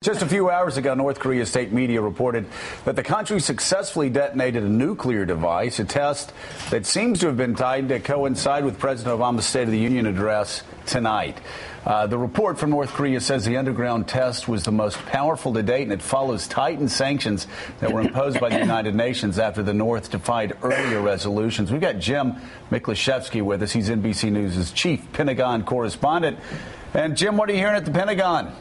Just a few hours ago, North Korea state media reported that the country successfully detonated a nuclear device, a test that seems to have been timed to coincide with President Obama's State of the Union address tonight. The report from North Korea says the underground test was the most powerful to date, and it follows tightened sanctions that were imposed by the United Nations after the North defied earlier resolutions. We've got Jim Miklaszewski with us. He's NBC News' chief Pentagon correspondent. And, Jim, what are you hearing at the Pentagon?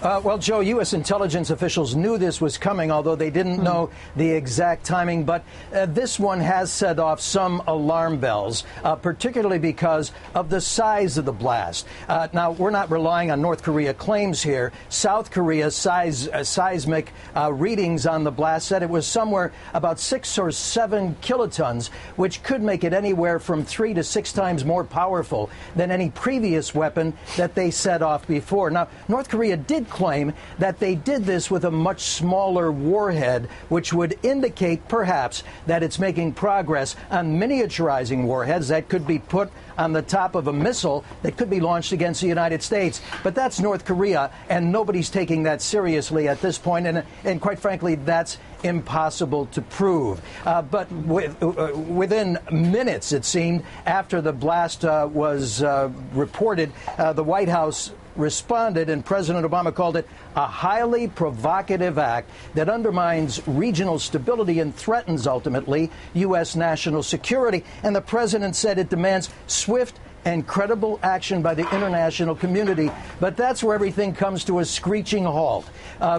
Well, Joe, U.S. intelligence officials knew this was coming, although they didn't know the exact timing. But this one has set off some alarm bells, particularly because of the size of the blast. Now, we're not relying on North Korea claims here. South Korea's seismic readings on the blast said it was somewhere about 6 or 7 kilotons, which could make it anywhere from 3 to 6 times more powerful than any previous weapon that they set off before. Now, North Korea did claim that they did this with a much smaller warhead, which would indicate perhaps that it's making progress on miniaturizing warheads that could be put on the top of a missile that could be launched against the United States. But that's North Korea, and nobody's taking that seriously at this point, and quite frankly, that's impossible to prove. But within minutes, it seemed, after the blast was reported, the White House responded, and President Obama called it a highly provocative act that undermines regional stability and threatens, ultimately, U.S. national security. And the president said it demands swift and credible action by the international community. But that's where everything comes to a screeching halt,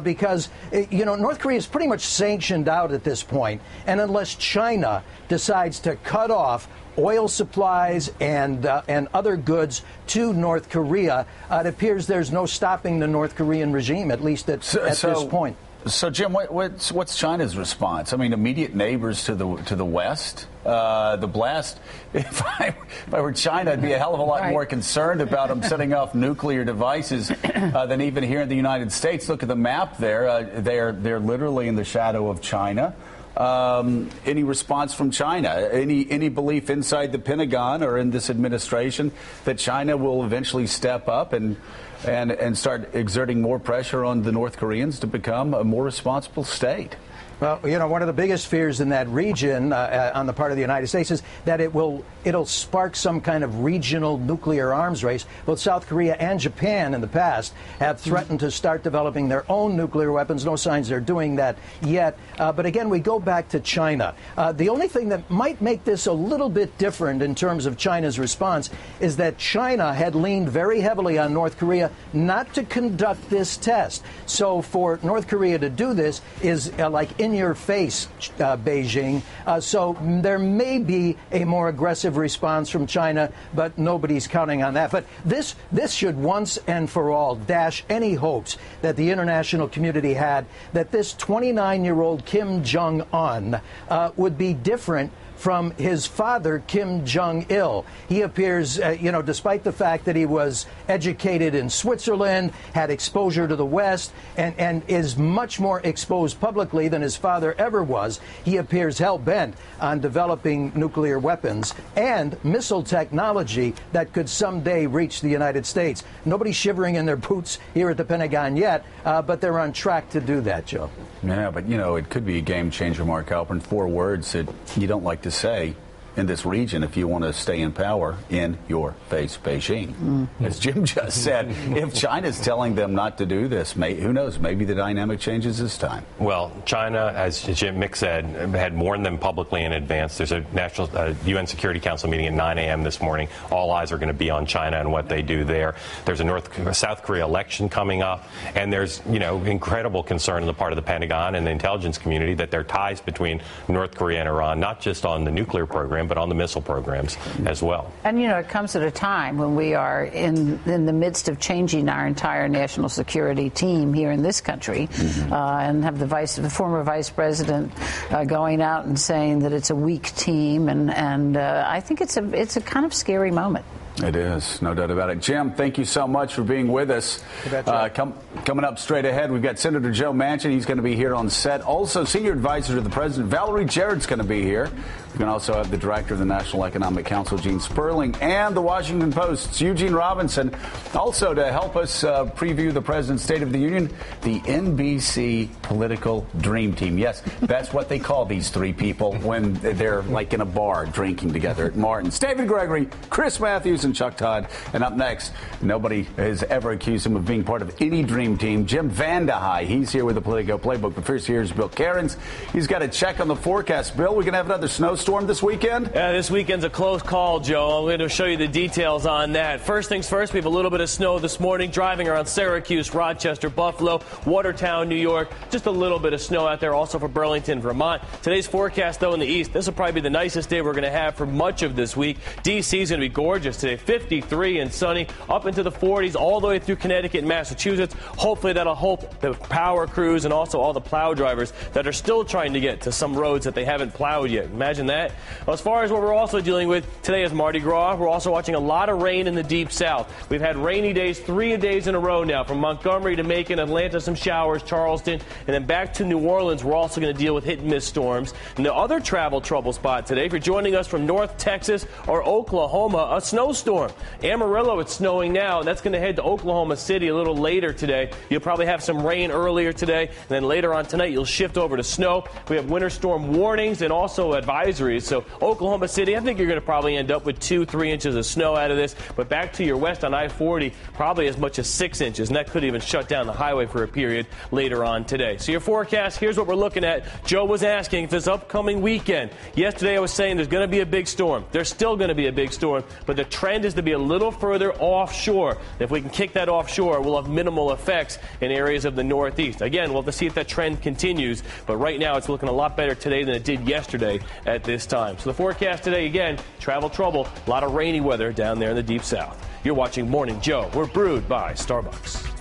because, North Korea is pretty much sanctioned out at this point. And unless China decides to cut off oil supplies and other goods to North Korea, it appears there's no stopping the North Korean regime, at least at this point. So, Jim, what's China's response? I mean, immediate neighbors to the west. The blast. If I were China, I'd be a hell of a lot more concerned about them setting off nuclear devices than even here in the United States. Look at the map there. They're literally in the shadow of China. Any response from China? Any belief inside the Pentagon or in this administration that China will eventually step up and start exerting more pressure on the North Koreans to become a more responsible state? Well, one of the biggest fears in that region on the part of the United States is that it'll spark some kind of regional nuclear arms race. Both South Korea and Japan in the past have threatened to start developing their own nuclear weapons. No signs they're doing that yet. But again, we go back to China. The only thing that might make this a little bit different in terms of China's response is that China had leaned very heavily on North Korea not to conduct this test. So for North Korea to do this is like in your face, Beijing. So there may be a more aggressive response from China, but nobody's counting on that. But this should once and for all dash any hopes that the international community had that this 29-year-old Kim Jong-un would be different from his father, Kim Jong-il. He appears, despite the fact that he was educated in Switzerland, had exposure to the West, and is much more exposed publicly than his father ever was, he appears hell-bent on developing nuclear weapons and missile technology that could someday reach the United States. Nobody's shivering in their boots here at the Pentagon yet, but they're on track to do that, Joe. Yeah, but, it could be a game changer, Mark Halperin. 4 words that you don't like to say in this region if you want to stay in power: in your face, Beijing. As Jim just said, if China's telling them not to do this, who knows, maybe the dynamic changes this time. Well, China, as Jim Mick said, had warned them publicly in advance. There's a national UN Security Council meeting at 9 a.m. this morning. All eyes are going to be on China and what they do there. There's a South Korea election coming up, and there's incredible concern on the part of the Pentagon and the intelligence community that there are ties between North Korea and Iran, not just on the nuclear program, but on the missile programs as well. And, it comes at a time when we are in the midst of changing our entire national security team here in this country, and have the former vice president going out and saying that it's a weak team. And I think it's a kind of scary moment. It is, no doubt about it. Jim, thank you so much for being with us. Coming up straight ahead, we've got Senator Joe Manchin. He's going to be here on set. Also, Senior Advisor to the President, Valerie Jarrett's going to be here. You can also have the director of the National Economic Council, Gene Sperling, and the Washington Post's Eugene Robinson. Also, to help us preview the President's State of the Union, the NBC Political Dream Team. Yes, that's what they call these three people when they're like in a bar drinking together at Martin's. David Gregory, Chris Matthews, and Chuck Todd. And up next, nobody has ever accused him of being part of any dream team, Jim Vandehei. He's here with the Politico Playbook. But first, here's Bill Cairns. He's got a check on the forecast. Bill, we going to have another snowstorm this weekend? Yeah, this weekend's a close call, Joe. I'm going to show you the details on that. First things first, we have a little bit of snow this morning, driving around Syracuse, Rochester, Buffalo, Watertown, New York. Just a little bit of snow out there also for Burlington, Vermont. Today's forecast, though, in the east, this will probably be the nicest day we're going to have for much of this week. D.C. is going to be gorgeous today, 53 and sunny, up into the 40s, all the way through Connecticut and Massachusetts. Hopefully that'll help the power crews and also all the plow drivers that are still trying to get to some roads that they haven't plowed yet. Imagine that. Well, as far as what we're also dealing with, today is Mardi Gras. We're also watching a lot of rain in the deep south. We've had rainy days 3 days in a row now, from Montgomery to Macon, Atlanta, some showers, Charleston, and then back to New Orleans. We're also going to deal with hit and miss storms. And the other travel trouble spot today, if you're joining us from North Texas or Oklahoma, a snowstorm. Amarillo, it's snowing now, and that's going to head to Oklahoma City a little later today. You'll probably have some rain earlier today, and then later on tonight you'll shift over to snow. We have winter storm warnings and also advisories. So Oklahoma City, I think you're going to probably end up with 2-3 inches of snow out of this. But back to your west on I-40, probably as much as 6 inches, and that could even shut down the highway for a period later on today. So your forecast, here's what we're looking at. Joe was asking if this upcoming weekend. Yesterday I was saying there's going to be a big storm. There's still going to be a big storm, but the trend is to be a little further offshore. If we can kick that offshore, we'll have minimal effects in areas of the Northeast. Again, we'll have to see if that trend continues, but right now it's looking a lot better today than it did yesterday at this time. So the forecast today, again, travel trouble, a lot of rainy weather down there in the deep south. You're watching Morning Joe. We're brewed by Starbucks.